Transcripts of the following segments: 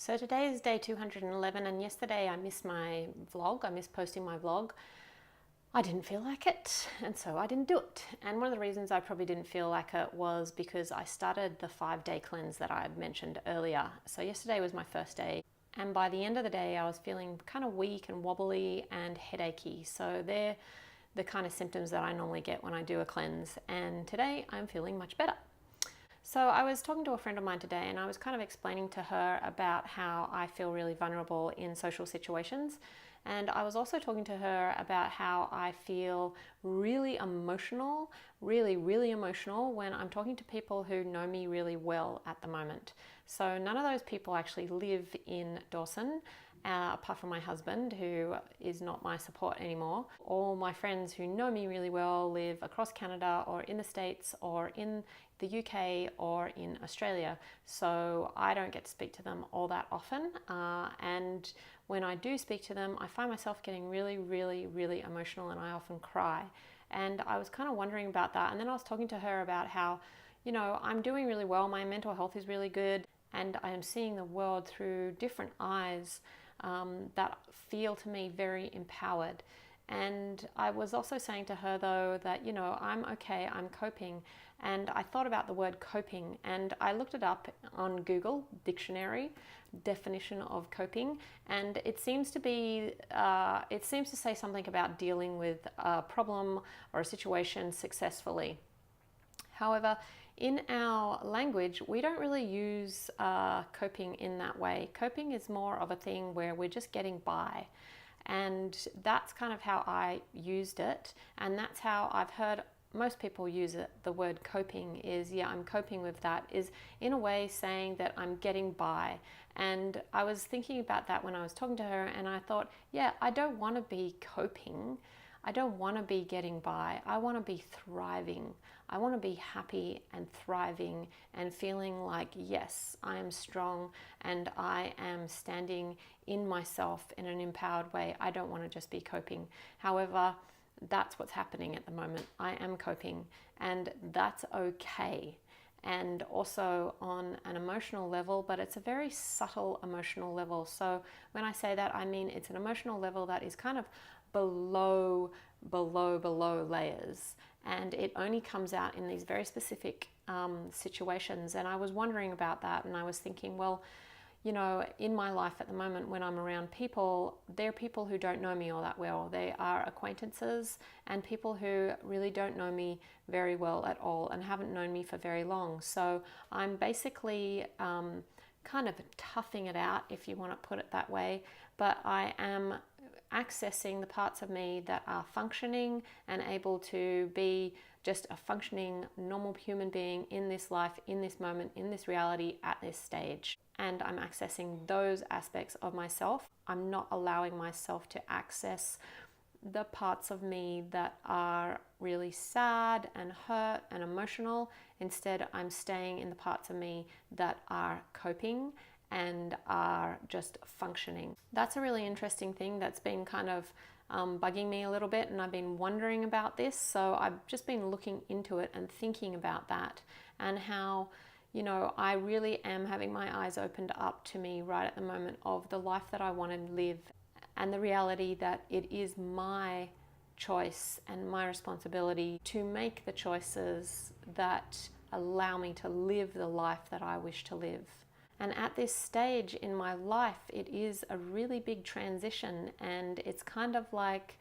So today is day 211 and yesterday I missed my vlog. I missed posting my vlog. I didn't feel like it and so I didn't do it. And one of the reasons I probably didn't feel like it was because I started the 5-day cleanse that I had mentioned earlier. So yesterday was my first day and by the end of the day I was feeling kind of weak and wobbly and headachy. So they're the kind of symptoms that I normally get when I do a cleanse, and today I'm feeling much better. So I was talking to a friend of mine today and I was kind of explaining to her about how I feel really vulnerable in social situations. And I was also talking to her about how I feel really emotional, really emotional when I'm talking to people who know me really well at the moment. So none of those people actually live in Dawson, apart from my husband, who is not my support anymore. All my friends who know me really well live across Canada or in the States or in the UK or in Australia. So I don't get to speak to them all that often. And when I do speak to them, I find myself getting really emotional and I often cry. And I was kind of wondering about that. And then I was talking to her about how, you know, I'm doing really well. My mental health is really good. And I am seeing the world through different eyes that feel to me very empowered. And I was also saying to her though that, you know, I'm okay, I'm coping. And I thought about the word coping and I looked it up on Google dictionary definition of coping, and it seems to be it seems to say something about dealing with a problem or a situation successfully. However, in our language, we don't really use coping in that way. Coping is more of a thing where we're just getting by. And that's kind of how I used it. And that's how I've heard most people use it. The word coping is, yeah, I'm coping with that, is in a way saying that I'm getting by. And I was thinking about that when I was talking to her, and I thought, yeah, I don't want to be coping. I don't want to be getting by. I want to be thriving. I want to be happy and thriving and feeling like, yes, I am strong and I am standing in myself in an empowered way. I don't want to just be coping. However, that's what's happening at the moment. I am coping and that's okay. And also on an emotional level, but it's a very subtle emotional level. So when I say that, I mean it's an emotional level that is kind of below layers, and it only comes out in these very specific situations. And I was wondering about that, and I was thinking, well, you know, in my life at the moment when I'm around people, they're people who don't know me all that well. They are acquaintances and people who really don't know me very well at all and haven't known me for very long. So I'm basically kind of toughing it out, if you want to put it that way, but I am accessing the parts of me that are functioning and able to be just a functioning normal human being in this life, in this moment, in this reality, at this stage. And I'm accessing those aspects of myself. I'm not allowing myself to access the parts of me that are really sad and hurt and emotional. Instead, I'm staying in the parts of me that are coping and are just functioning. That's a really interesting thing that's been kind of bugging me a little bit, and I've been wondering about this. So I've just been looking into it and thinking about that, and how, you know, I really am having my eyes opened up to me right at the moment of the life that I want to live, and the reality that it is my choice and my responsibility to make the choices that allow me to live the life that I wish to live. And at this stage in my life, it is a really big transition, and it's kind of like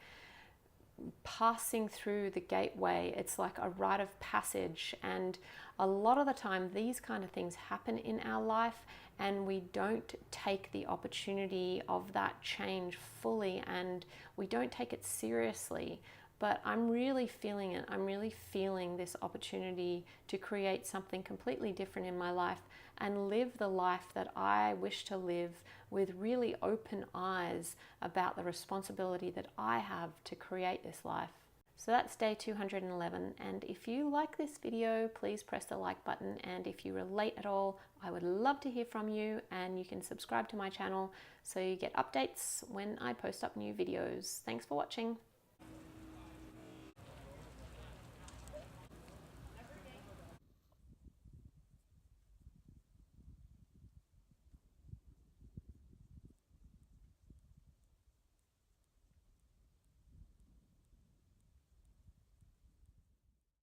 passing through the gateway. It's like a rite of passage, and a lot of the time these kind of things happen in our life and we don't take the opportunity of that change fully, and we don't take it seriously. But I'm really feeling it. I'm really feeling this opportunity to create something completely different in my life and live the life that I wish to live, with really open eyes about the responsibility that I have to create this life. So that's day 211, and if you like this video, please press the like button, and if you relate at all, I would love to hear from you, and you can subscribe to my channel so you get updates when I post up new videos. Thanks for watching.